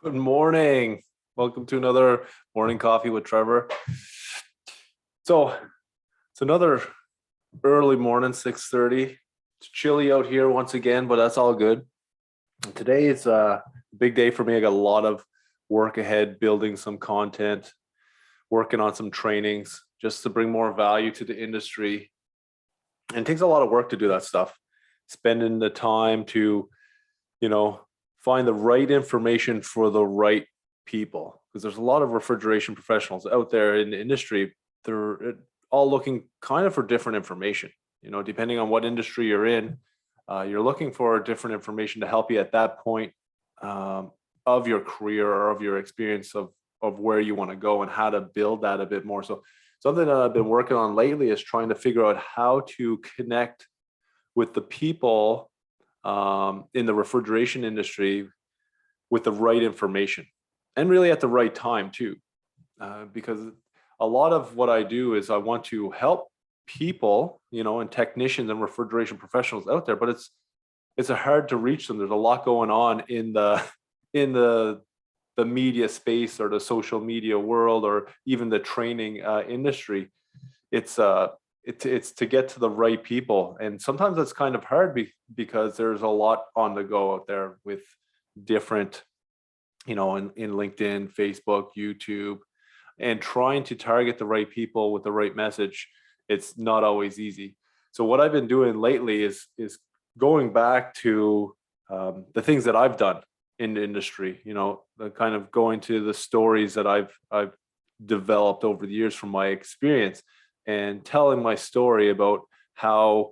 Good morning. Welcome to another morning coffee with Trevor. So it's another early morning, 6:30. It's chilly out here once again, but that's all good. And today is a big day for me. I got a lot of work ahead, building some content, working on some trainings just to bring more value to the industry. And it takes a lot of work to do that stuff. Spending the time to, you know, find the right information for the right people, because there's a lot of refrigeration professionals out there in the industry. They're all looking kind of for different information, depending on what industry you're in. You're looking for different information to help you at that point of your career or of your experience of where you want to go and how to build that a bit more. So something that I've been working on lately is trying to figure out how to connect with the people in the refrigeration industry with the right information, and really at the right time too, because a lot of what I do is I want to help people, and technicians and refrigeration professionals out there, but it's hard to reach them. There's a lot going on in the in the media space or the social media world or even the training industry. It's to get to the right people, and sometimes that's kind of hard because there's a lot on the go out there with different, in LinkedIn, Facebook, YouTube, and trying to target the right people with the right message. It's not always easy. So what I've been doing lately is going back to the things that I've done in the industry, the kind of going to the stories that I've developed over the years from my experience, and telling my story about how,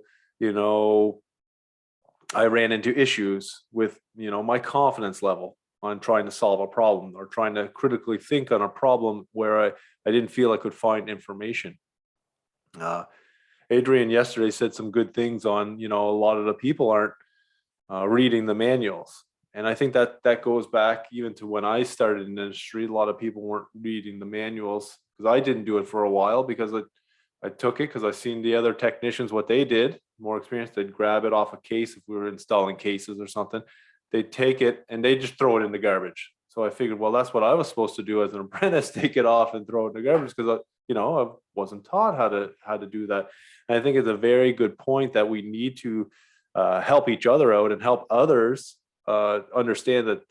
I ran into issues with, my confidence level on trying to solve a problem or trying to critically think on a problem where I didn't feel I could find information. Uh, Adrian yesterday said some good things on, a lot of the people aren't reading the manuals. And I think that goes back even to when I started in the industry. A lot of people weren't reading the manuals, because I didn't do it for a while, because I took it because I seen the other technicians, what they did, more experienced. They'd grab it off a case if we were installing cases or something. They'd take it and they just throw it in the garbage. So I figured, well, that's what I was supposed to do as an apprentice: take it off and throw it in the garbage, because I wasn't taught how to do that. And I think it's a very good point that we need to help each other out and help others understand that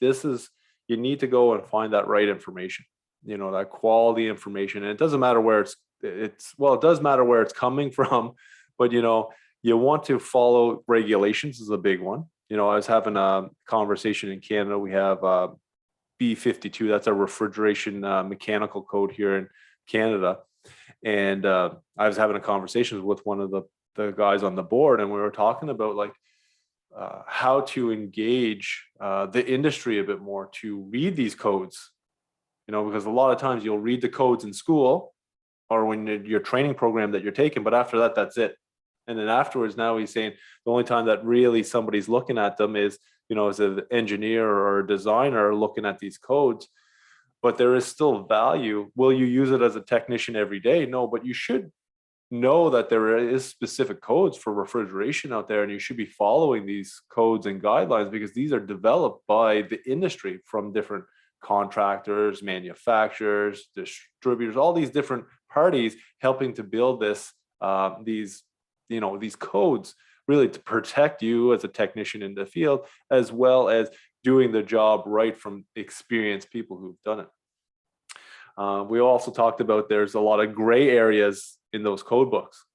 you need to go and find that right information, that quality information. And it doesn't matter where it does matter where it's coming from, but you want to follow regulations is a big one. I was having a conversation in Canada. We have B52, that's a refrigeration mechanical code here in Canada. And I was having a conversation with one of the guys on the board, and we were talking about like how to engage the industry a bit more to read these codes, because a lot of times you'll read the codes in school or when your training program that you're taking, but after that, that's it. And then afterwards, now he's saying the only time that really somebody's looking at them is, as an engineer or a designer looking at these codes. But there is still value. Will you use it as a technician every day? No, but you should know that there is specific codes for refrigeration out there, and you should be following these codes and guidelines, because these are developed by the industry from different contractors, manufacturers, distributors, all these different parties helping to build these codes, really to protect you as a technician in the field, as well as doing the job right from experienced people who've done it. We also talked about there's a lot of gray areas in those code books.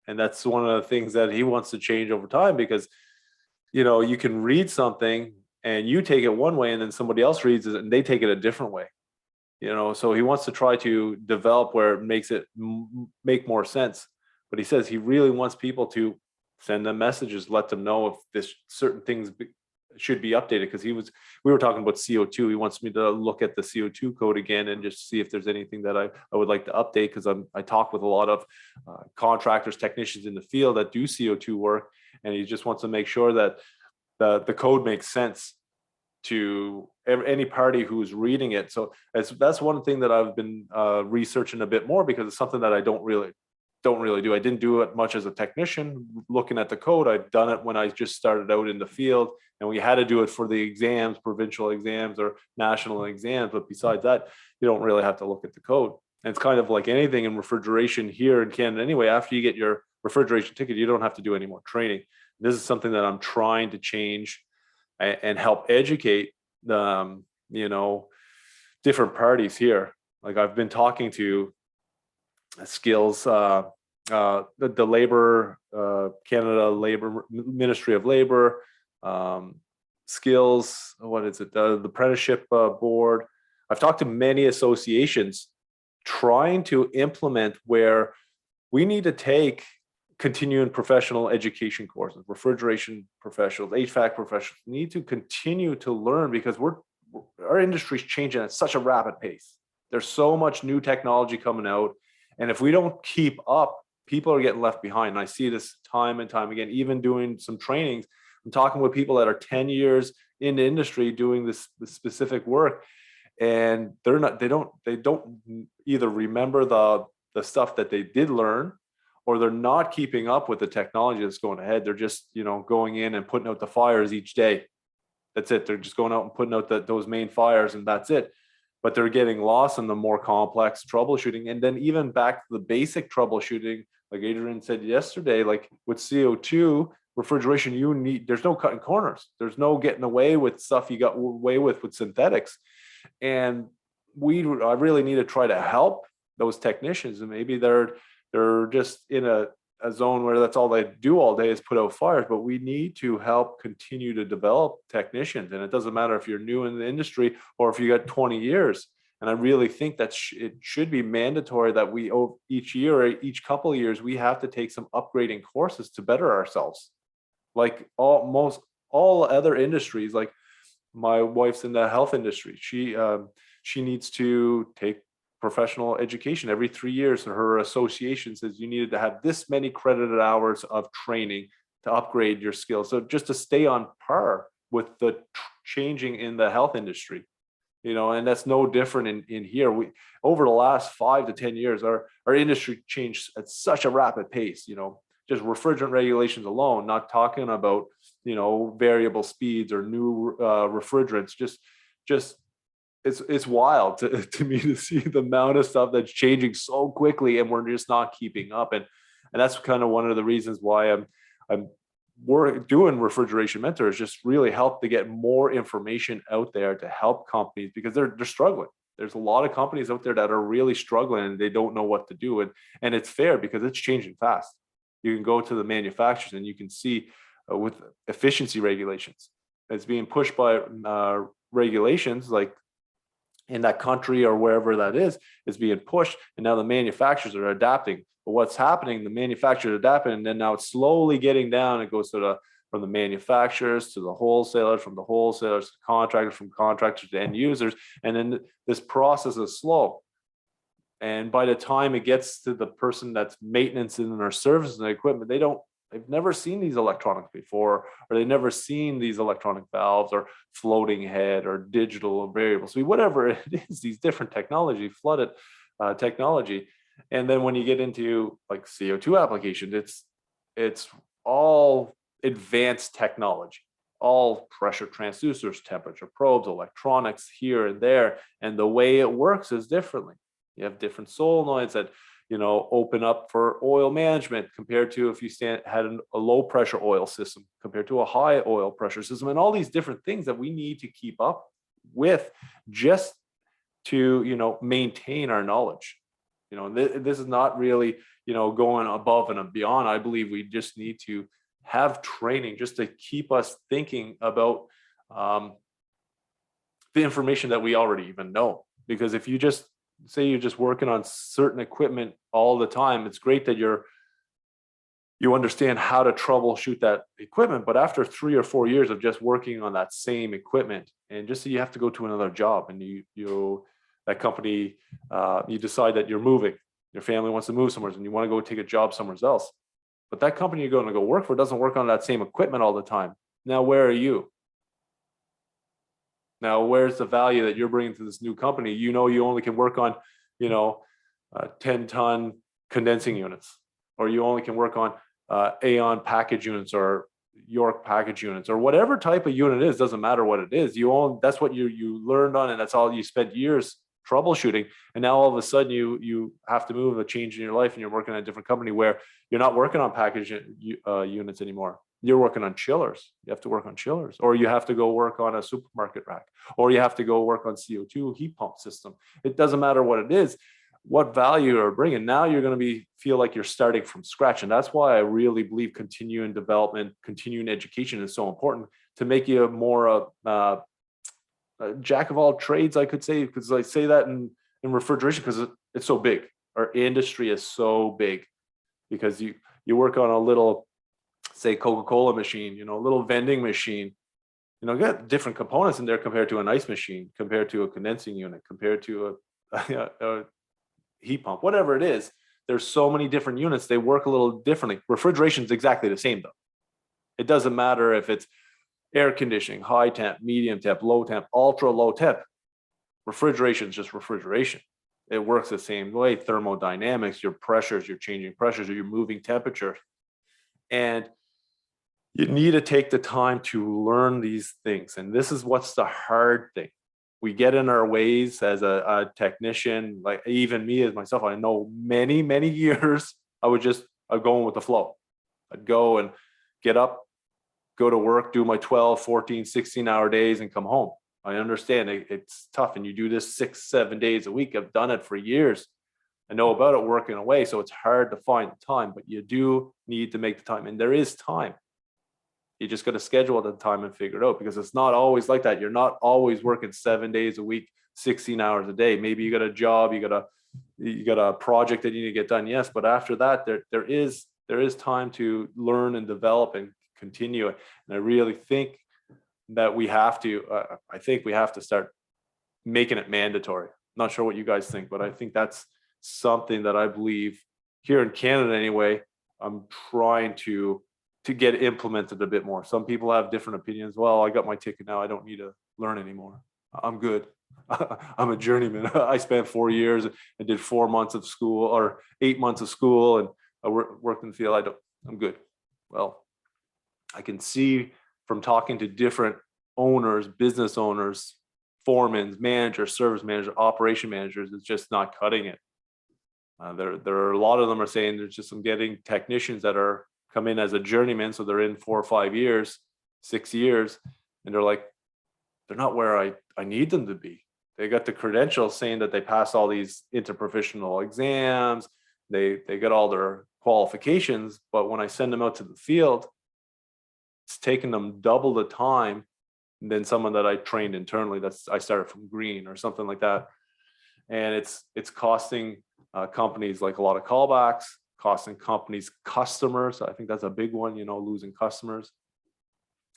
And that's one of the things that he wants to change over time, because, you can read something and you take it one way, and then somebody else reads it and they take it a different way. So he wants to try to develop where it makes it make more sense. But he says he really wants people to send them messages, let them know if this certain things should be updated, because we were talking about CO2. He wants me to look at the CO2 code again and just see if there's anything that I would like to update, because I talk with a lot of contractors, technicians in the field that do CO2 work, and he just wants to make sure that the code makes sense to any party who's reading it. So that's one thing that I've been researching a bit more, because it's something that I don't don't really do. I didn't do it much as a technician looking at the code. I'd done it when I just started out in the field, and we had to do it for the exams, provincial exams or national exams. But besides that, you don't really have to look at the code. And it's kind of like anything in refrigeration here in Canada anyway. After you get your refrigeration ticket, you don't have to do any more training. This is something that I'm trying to change and help educate the, different parties here. Like I've been talking to skills, the labor, Canada Labor Ministry of Labor, skills, what is it? The apprenticeship board. I've talked to many associations trying to implement where we need to take continuing professional education courses, refrigeration professionals, HVAC professionals need to continue to learn because our industry is changing at such a rapid pace. There's so much new technology coming out. And if we don't keep up, people are getting left behind. And I see this time and time again, even doing some trainings. I'm talking with people that are 10 years in the industry doing this specific work. And they don't either remember the stuff that they did learn, or they're not keeping up with the technology that's going ahead. They're just, going in and putting out the fires each day. That's it. They're just going out and putting out those main fires and that's it. But they're getting lost in the more complex troubleshooting. And then even back to the basic troubleshooting, like Adrian said yesterday, like with CO2 refrigeration, there's no cutting corners. There's no getting away with stuff you got away with synthetics. And I really need to try to help those technicians. And maybe they're just in a zone where that's all they do all day is put out fires, but we need to help continue to develop technicians. And it doesn't matter if you're new in the industry or if you got 20 years. And I really think that it should be mandatory that we each year, or each couple of years, we have to take some upgrading courses to better ourselves. Like almost all other industries, like my wife's in the health industry. She needs to take professional education every 3 years, and her association says you needed to have this many credited hours of training to upgrade your skills. So just to stay on par with the changing in the health industry, and that's no different in here. Over the last 5 to 10 years, our industry changed at such a rapid pace, just refrigerant regulations alone, not talking about, variable speeds or new refrigerants, just it's wild to me to see the amount of stuff that's changing so quickly, and we're just not keeping up. And that's kind of one of the reasons why I'm doing Refrigeration Mentor, is just really help to get more information out there to help companies, because they're struggling. There's a lot of companies out there that are really struggling and they don't know what to do. And it's fair because it's changing fast. You can go to the manufacturers and you can see with efficiency regulations, it's being pushed by regulations like in that country or wherever that is being pushed. And now the manufacturers are adapting. But what's happening, the manufacturers adapting, and then now it's slowly getting down. It goes from the manufacturers to the wholesalers, from the wholesalers to contractors, from contractors to end users. And then this process is slow. And by the time it gets to the person that's maintenance in their services and equipment, they've never seen these electronics before, or they've never seen these electronic valves or floating head or digital variables. So whatever it is, these different technology, flooded technology. And then when you get into like CO2 applications, it's all advanced technology, all pressure transducers, temperature probes, electronics here and there. And the way it works is differently. You have different solenoids that open up for oil management compared to if you had a low pressure oil system compared to a high oil pressure system, and all these different things that we need to keep up with just to maintain our knowledge. This is not really going above and beyond. I believe we just need to have training just to keep us thinking about the information that we already even know. Because if you just say you're just working on certain equipment all the time, it's great that you understand how to troubleshoot that equipment, but after 3 or 4 years of just working on that same equipment, and just so you have to go to another job, and that company, you decide that you're moving, your family wants to move somewhere, and you want to go take a job somewhere else, but that company you're going to go work for doesn't work on that same equipment all the time. Now, where are you? Now, where's the value that you're bringing to this new company? You only can work on, 10-ton condensing units. or you only can work on Aon package units or York package units or whatever type of unit it is. Doesn't matter what it is. That's what you learned on, and that's all you spent years troubleshooting. And now all of a sudden you have to move, a change in your life, and you're working at a different company where you're not working on package units anymore. You're working on chillers. You have to work on chillers, or you have to go work on a supermarket rack, or you have to go work on CO2 heat pump system. It doesn't matter what it is, what value you're bringing. Now you're going to feel like you're starting from scratch. And that's why I really believe continuing development, continuing education is so important to make you more a jack of all trades, I could say, because I say that in refrigeration because it's so big. Our industry is so big because you work on a little, say, Coca-Cola machine, a little vending machine, you got different components in there compared to an ice machine, compared to a condensing unit, compared to a heat pump, whatever it is. There's so many different units. They work a little differently. Refrigeration is exactly the same, though. It doesn't matter if it's air conditioning, high temp, medium temp, low temp, ultra low temp. Refrigeration is just refrigeration. It works the same way. Thermodynamics, your pressures, you're changing pressures, or you're moving temperature. And you need to take the time to learn these things. And this is what's the hard thing. We get in our ways as a technician, like even me as myself. I know many, many years, I'd go in with the flow. I'd go and get up, go to work, do my 12, 14, 16-hour days and come home. I understand it's tough, and you do this 6-7 days a week. I've done it for years. I know about it working away, so it's hard to find the time, but you do need to make the time, and there is time. You just got to schedule the time and figure it out, because it's not always like that. You're not always working 7 days a week, 16 hours a day. Maybe you got a job, you got a project that you need to get done. Yes, but after that, there is time to learn and develop and continue. And I really think that I think we have to start making it mandatory. Not sure what you guys think, but I think that's something that I believe here in Canada anyway, I'm trying to get implemented a bit more. Some people have different opinions. Well, I got my ticket now, I don't need to learn anymore. I'm good. I'm a journeyman. I spent 4 years and did 4 months of school or 8 months of school, and I worked in the field. I'm good. Well, I can see from talking to different owners, business owners, foremen, managers, service managers, operation managers, it's just not cutting it. There are a lot of them are saying there's just some getting technicians that are come in as a journeyman, so they're in 4 or 5 years, 6 years, and they're not where I need them to be. They got the credentials saying that they passed all these interprofessional exams, they got all their qualifications, but when I send them out to the field, it's taking them double the time than someone that I trained internally. I started from green or something like that, and it's costing companies like a lot of callbacks, costing companies customers. I think that's a big one, losing customers.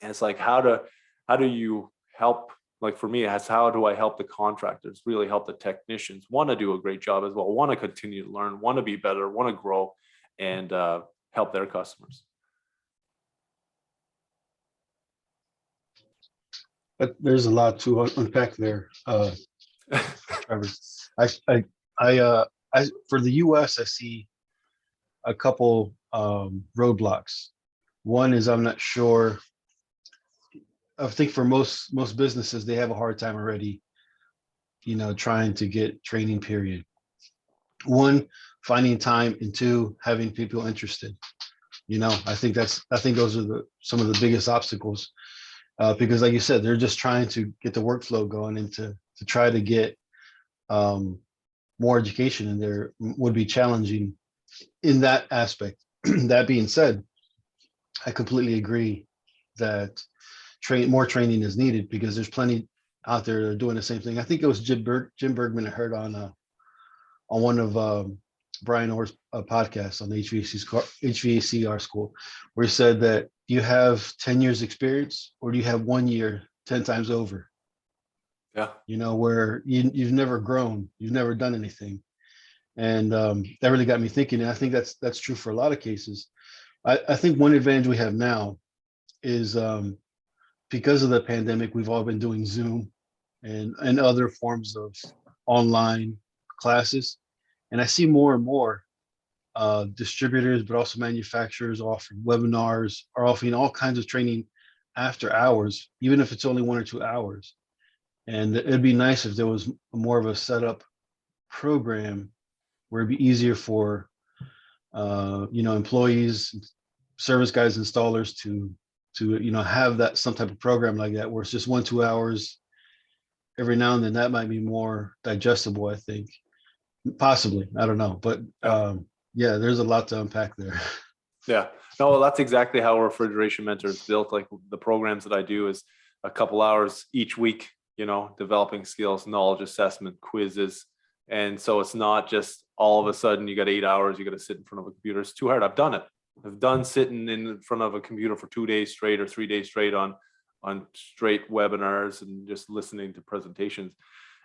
And it's like, how do you help? Like for me, it's how do I help the contractors really help the technicians want to do a great job as well, want to continue to learn, want to be better, want to grow, and help their customers. But there's a lot to unpack there, Trevor. For the U.S., I see a couple roadblocks. One is I'm not sure. I think for most businesses, they have a hard time already, trying to get training. Period. One, finding time, and two, having people interested. I think those are some of the biggest obstacles. Because like you said, they're just trying to get the workflow going and to try to get more education in there would be challenging in that aspect. That being said, I completely agree that more training is needed, because there's plenty out there that are doing the same thing. I think it was Jim Bergman I heard on one of Brian Orr's podcasts on HVACR school, where he said that you have 10 years experience, or do you have 1 year 10 times over? Yeah. Where you've never grown, you've never done anything. And that really got me thinking. And I think that's true for a lot of cases. I think one advantage we have now is because of the pandemic, we've all been doing Zoom and other forms of online classes. And I see more and more distributors, but also manufacturers offering webinars, are offering all kinds of training after hours, even if it's only 1 or 2 hours. And it'd be nice if there was more of a setup program where it'd be easier for employees, service guys, installers to have that some type of program like that where it's just 1 2 hours every now and then. That might be more digestible, I think. Possibly, I don't know, but yeah, there's a lot to unpack there. Yeah, no, well, that's exactly how Refrigeration Mentor is built. Like the programs that I do is a couple hours each week, developing skills, knowledge assessment, quizzes. And so it's not just all of a sudden you got 8 hours, you got to sit in front of a computer. It's too hard. I've done it. I've done sitting in front of a computer for 2 days straight or 3 days straight on straight webinars and just listening to presentations.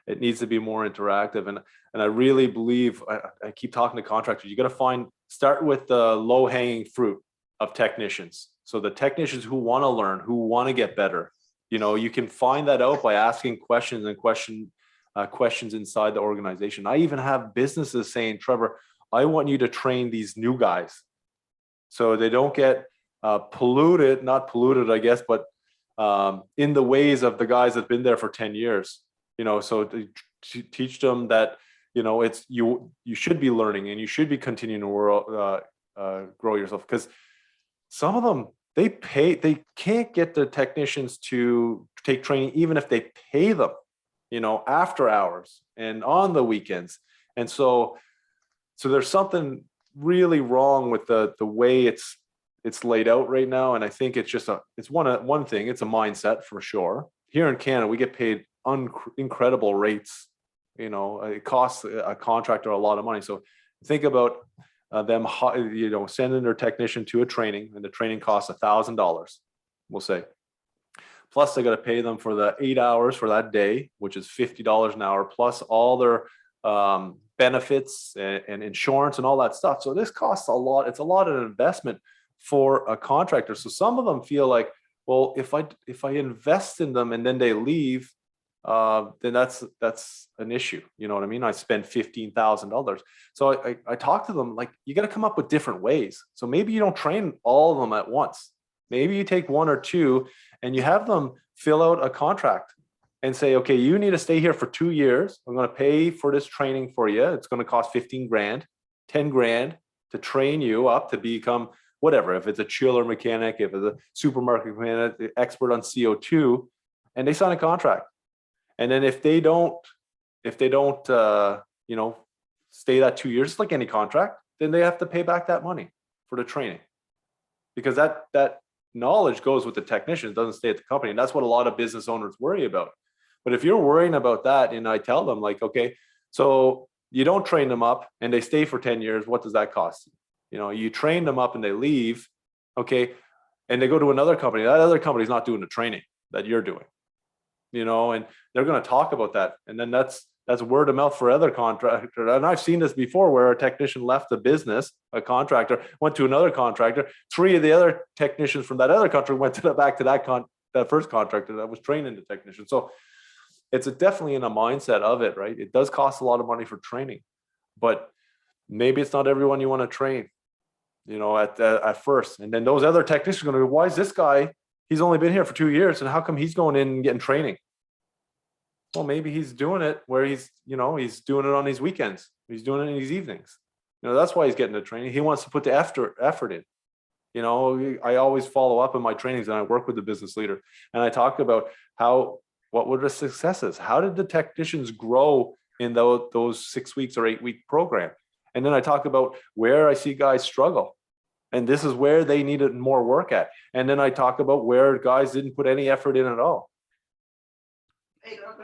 It needs to be more interactive. And I really believe, I keep talking to contractors, you got to start with the low hanging fruit of technicians. So the technicians who want to learn, who want to get better, you can find that out by asking questions and questions inside the organization. I even have businesses saying, Trevor, I want you to train these new guys so they don't get not polluted, I guess, but in the ways of the guys that've been there for 10 years. So to teach them that, it's you should be learning and you should be continuing to grow yourself, because some of them, they can't get the technicians to take training, even if they pay them, after hours and on the weekends. And so there's something really wrong with the way it's laid out right now. And I think it's just it's one thing, it's a mindset for sure. Here in Canada, we get paid incredible rates. It costs a contractor a lot of money. So think about them, sending their technician to a training, and the training costs $1,000, we'll say. Plus they got to pay them for the 8 hours for that day, which is $50 an hour, plus all their benefits and insurance and all that stuff. So this costs a lot. It's a lot of investment for a contractor. So some of them feel like, well, if I invest in them and then they leave, then that's an issue. You know what I mean? I spent $15,000. So I talk to them like, you got to come up with different ways. So maybe you don't train all of them at once. Maybe you take 1 or 2 and you have them fill out a contract and say, okay, you need to stay here for 2 years. I'm going to pay for this training for you. It's going to cost 15 grand, 10 grand to train you up to become whatever. If it's a chiller mechanic, if it's a supermarket mechanic, expert on CO2, and they sign a contract. And then if they don't, stay that 2 years, like any contract, then they have to pay back that money for the training, because that knowledge goes with the technician. It doesn't stay at the company. And that's what a lot of business owners worry about. But if you're worrying about that, and I tell them like, okay, so you don't train them up and they stay for 10 years, what does that cost you? You train them up and they leave, okay, and they go to another company. That other company is not doing the training that you're doing. And they're going to talk about that. And then that's word of mouth for other contractors. And I've seen this before where a technician left the business, a contractor went to another contractor. 3 of the other technicians from that other country went back to that first contractor that was training the technician. So it's definitely in a mindset of it, right? It does cost a lot of money for training, but maybe it's not everyone you want to train, at first. And then those other technicians are going to go, why is this guy? He's only been here for 2 years, and how come he's going in and getting training? Well, maybe he's doing it where he's doing it on his weekends. He's doing it in his evenings. That's why he's getting the training. He wants to put the effort in. I always follow up in my trainings, and I work with the business leader, and I talk about what were the successes? How did the technicians grow in those 6 weeks or 8 week program? And then I talk about where I see guys struggle, and this is where they needed more work at. And then I talk about where guys didn't put any effort in at all.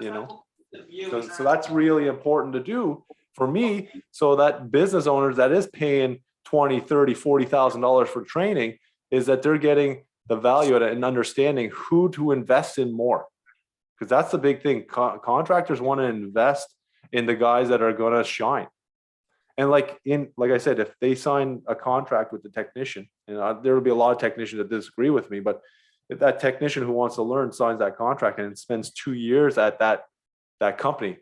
So that's really important to do for me, so that business owners that is paying $20,000, $30,000, $40,000 for training, is that they're getting the value of it and understanding who to invest in more. Because that's the big thing. Contractors want to invest in the guys that are going to shine. And like I said, if they sign a contract with the technician, and there will be a lot of technicians that disagree with me, but if that technician who wants to learn signs that contract and spends 2 years at that company,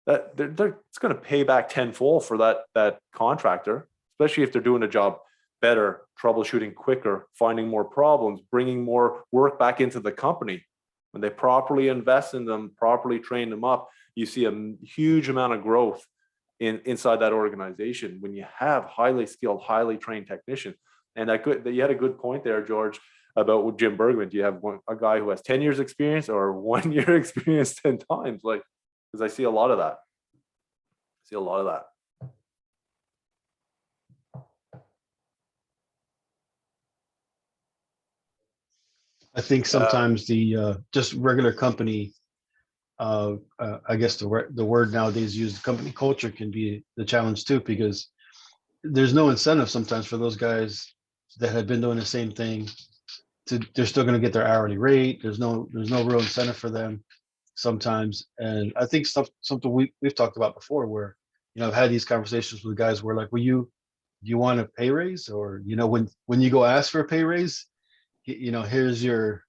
it's going to pay back tenfold for that contractor especially if they're doing a job better, troubleshooting quicker, finding more problems, bringing more work back into the company. When they properly invest in them, properly train them up, you see a huge amount of growth inside that organization when you have highly skilled, highly trained technicians. And you had a good point there, George, about Jim Bergman. Do you have a guy who has 10 years experience or 1 year experience 10 times? Like, because I see a lot of that. I think sometimes the just regular company, I guess the word nowadays used, company culture, can be the challenge too, because there's no incentive sometimes for those guys that have been doing the same thing they're still going to get their hourly rate. There's no real incentive for them sometimes. And I think something we've talked about before, where, I've had these conversations with guys where, like, do you want a pay raise? Or, when you go ask for a pay raise, here's your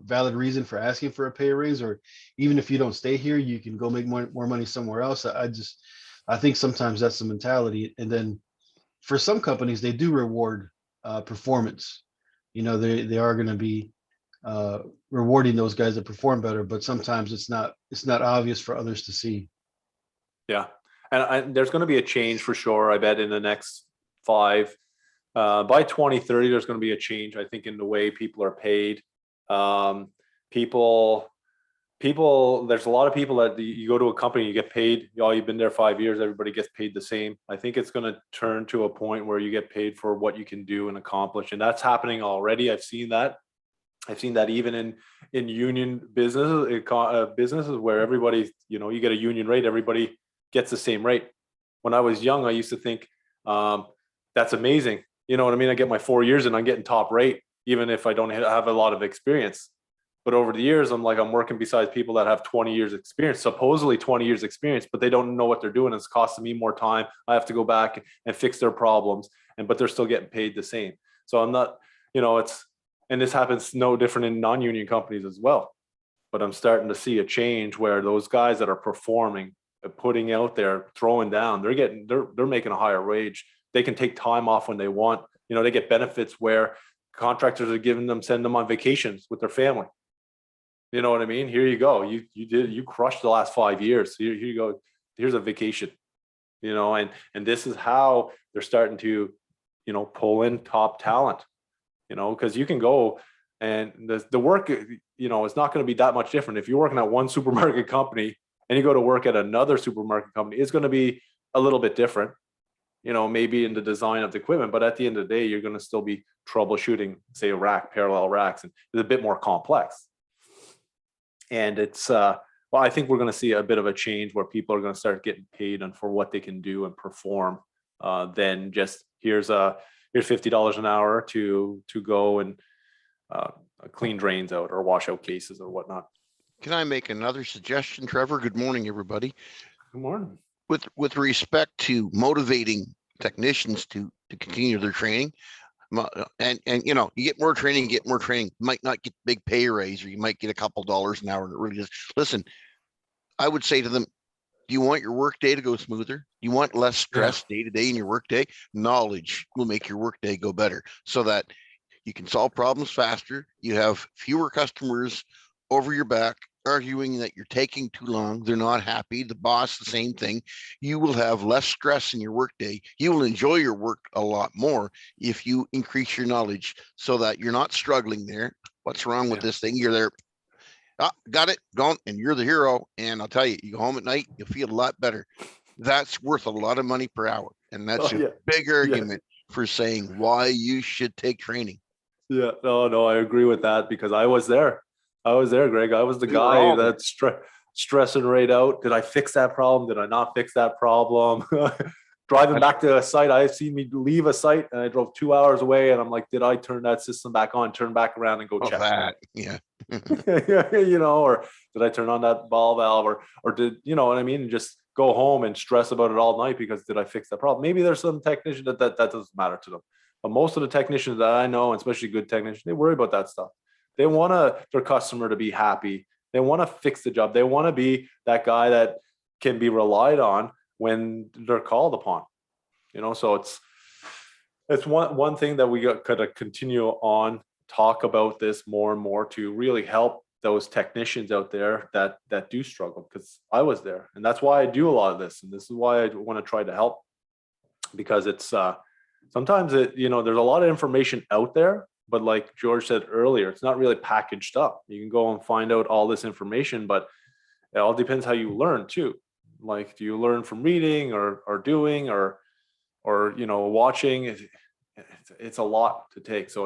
valid reason for asking for a pay raise. Or even if you don't stay here, you can go make more money somewhere else. I think sometimes that's the mentality. And then for some companies, they do reward performance. They are going to be rewarding those guys that perform better, but sometimes it's not obvious for others to see. Yeah. And there's going to be a change for sure. I bet in the next by 2030, there's going to be a change, I think, in the way people are paid. There's a lot of people that you go to a company, you get paid, you've been there 5 years, everybody gets paid the same. I think it's going to turn to a point where you get paid for what you can do and accomplish. And that's happening already. I've seen that even in union businesses where everybody, you get a union rate, everybody gets the same rate. When I was young, I used to think, that's amazing. You know what I mean? I get my 4 years and I'm getting top rate, even if I don't have a lot of experience. But over the years, I'm working beside people that have 20 years experience, supposedly 20 years experience, but they don't know what they're doing. It's costing me more time. I have to go back and fix their problems, but they're still getting paid the same. So I'm not, and this happens no different in non-union companies as well. But I'm starting to see a change where those guys that are performing, putting out there, throwing down, they're making a higher wage. They can take time off when they want. They get benefits where contractors are send them on vacations with their family. You know what I mean? Here you go. You crushed the last 5 years. Here you go. Here's a vacation. And this is how they're starting to, pull in top talent. Because you can go and the work, it's not going to be that much different. If you're working at one supermarket company and you go to work at another supermarket company, it's going to be a little bit different. Maybe in the design of the equipment, but at the end of the day, you're going to still be troubleshooting, say, a rack, parallel racks, and it's a bit more complex. And it's, I think we're going to see a bit of a change where people are going to start getting paid for what they can do and perform, than just here's $50 an hour to go and clean drains out or wash out cases or whatnot. Can I make another suggestion, Trevor? Good morning, everybody. Good morning. With respect to motivating technicians to continue their training, and you get more training, might not get big pay raise, or you might get a couple dollars an hour, and it really just, listen, I would say to them, do you want your work day to go smoother? Do you want less stress day to day in your work day? Knowledge will make your work day go better, so that you can solve problems faster. You have fewer customers over your back arguing that you're taking too long. They're not happy. The boss, the same thing. You will have less stress in your workday. You will enjoy your work a lot more if you increase your knowledge, so that you're not struggling there. What's wrong with this thing? You're there. Got it, gone, and you're the hero. And I'll tell you, you go home at night, you feel a lot better. That's worth a lot of money per hour. And that's a big argument for saying why you should take training. Yeah, no, I agree with that, because I was there, Greg. I was the guy that's stressing right out. Did I fix that problem? Did I not fix that problem? Driving back to a site, I've seen me leave a site and I drove 2 hours away, and I'm like, did I turn that system back on, turn back around and go check that? Yeah. Or did I turn on that ball valve, or did, you know what I mean? And just go home and stress about it all night because did I fix that problem? Maybe there's some technician that doesn't matter to them. But most of the technicians that I know, especially good technicians, they worry about that stuff. They want their customer to be happy. They want to fix the job. They want to be that guy that can be relied on when they're called upon. So It's one thing that we got to continue on, talk about this more and more to really help those technicians out there that do struggle, because I was there, and that's why I do a lot of this, and this is why I want to try to help, because it's sometimes there's a lot of information out there, but like George said earlier, it's not really packaged up. You can go and find out all this information, but it all depends how you learn too. Like, do you learn from reading or doing or watching? It's a lot to take. So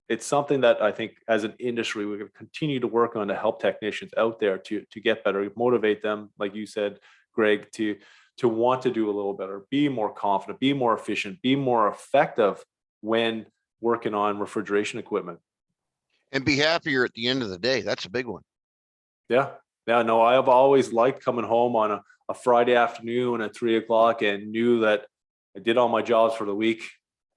it's something that I think as an industry we're going to continue to work on to help technicians out there to get better, motivate them, like you said, Greg, to want to do a little better, be more confident, be more efficient, be more effective when working on refrigeration equipment. And be happier at the end of the day. That's a big one. Yeah. No, I have always liked coming home on a Friday afternoon at 3 o'clock and knew that I did all my jobs for the week.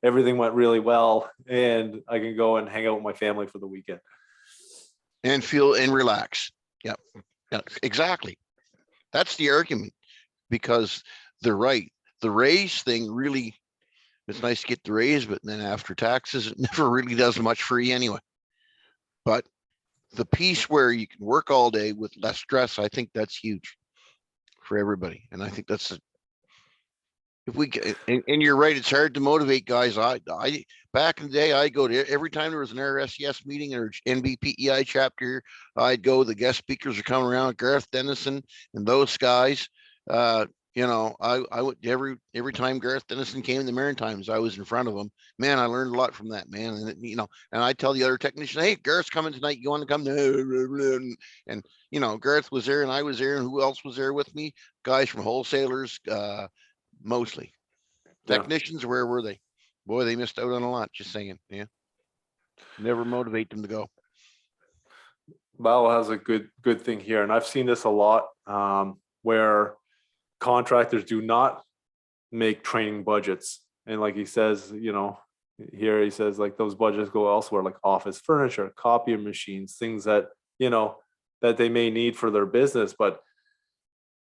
Everything went really well, and I can go and hang out with my family for the weekend. And feel and relax. Yep. Yeah, exactly. That's the argument, because they're right. The raise thing really, it's nice to get the raise, but then after taxes, it never really does much for you anyway. But the piece where you can work all day with less stress, I think that's huge for everybody. And I think that's if we get, and you're right, it's hard to motivate guys. I back in the day, I go to every time there was an RSES meeting or NBPEI chapter, I'd go. The guest speakers are coming around, Gareth Dennison and those guys. I would every time Gareth Dennison came in the Maritimes, I was in front of him. Man, I learned a lot from that man. And and I tell the other technicians, hey, Gareth's coming tonight. You want to come? And Gareth was there, and I was there, and who else was there with me? Guys from wholesalers, mostly. Yeah. Technicians, where were they? Boy, they missed out on a lot. Just saying. Yeah, never motivate them to go. Val has a good thing here, and I've seen this a lot, where contractors do not make training budgets, and like he says, here he says like those budgets go elsewhere, like office furniture, copier machines, things that that they may need for their business, but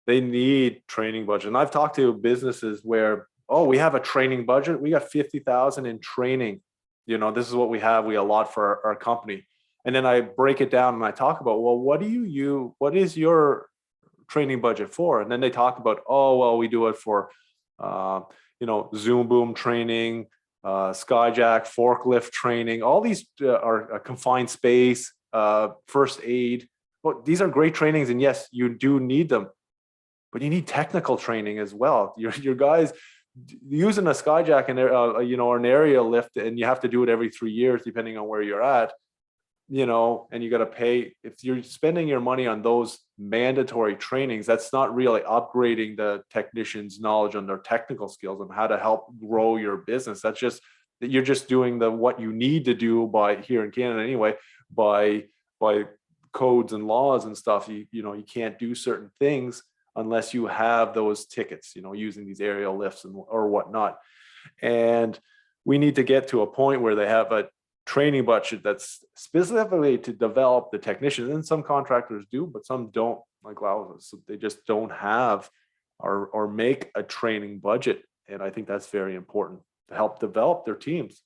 they need training budget. And I've talked to businesses where, oh, we have a training budget, we got 50,000 in training, this is what we have, we allot for our company. And then I break it down and I talk about, well, what is your training budget for? And then they talk about, oh, well, we do it for Zoom boom training, Skyjack forklift training. All these are a confined space, first aid. Well, these are great trainings, and yes, you do need them, but you need technical training as well. Your guys using a Skyjack and or an aerial lift, and you have to do it every 3 years depending on where you're at. And you got to pay. If you're spending your money on those mandatory trainings, that's not really upgrading the technician's knowledge on their technical skills and how to help grow your business. That's just that you're just doing what you need to do by here in Canada anyway, by codes and laws and stuff. You can't do certain things unless you have those tickets, using these aerial lifts or whatnot. And we need to get to a point where they have a training budget that's specifically to develop the technicians. And some contractors do, but some don't, like Lau, so they just don't have or make a training budget. And I think that's very important to help develop their teams.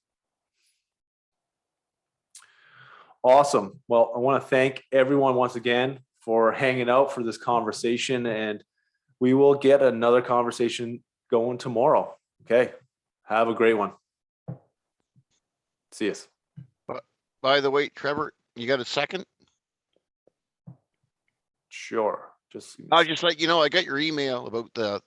Awesome. Well, I want to thank everyone once again for hanging out for this conversation, and we will get another conversation going tomorrow. Okay. Have a great one. See you. By the way, Trevor, you got a second? Sure. I'll just let you know, I got your email about the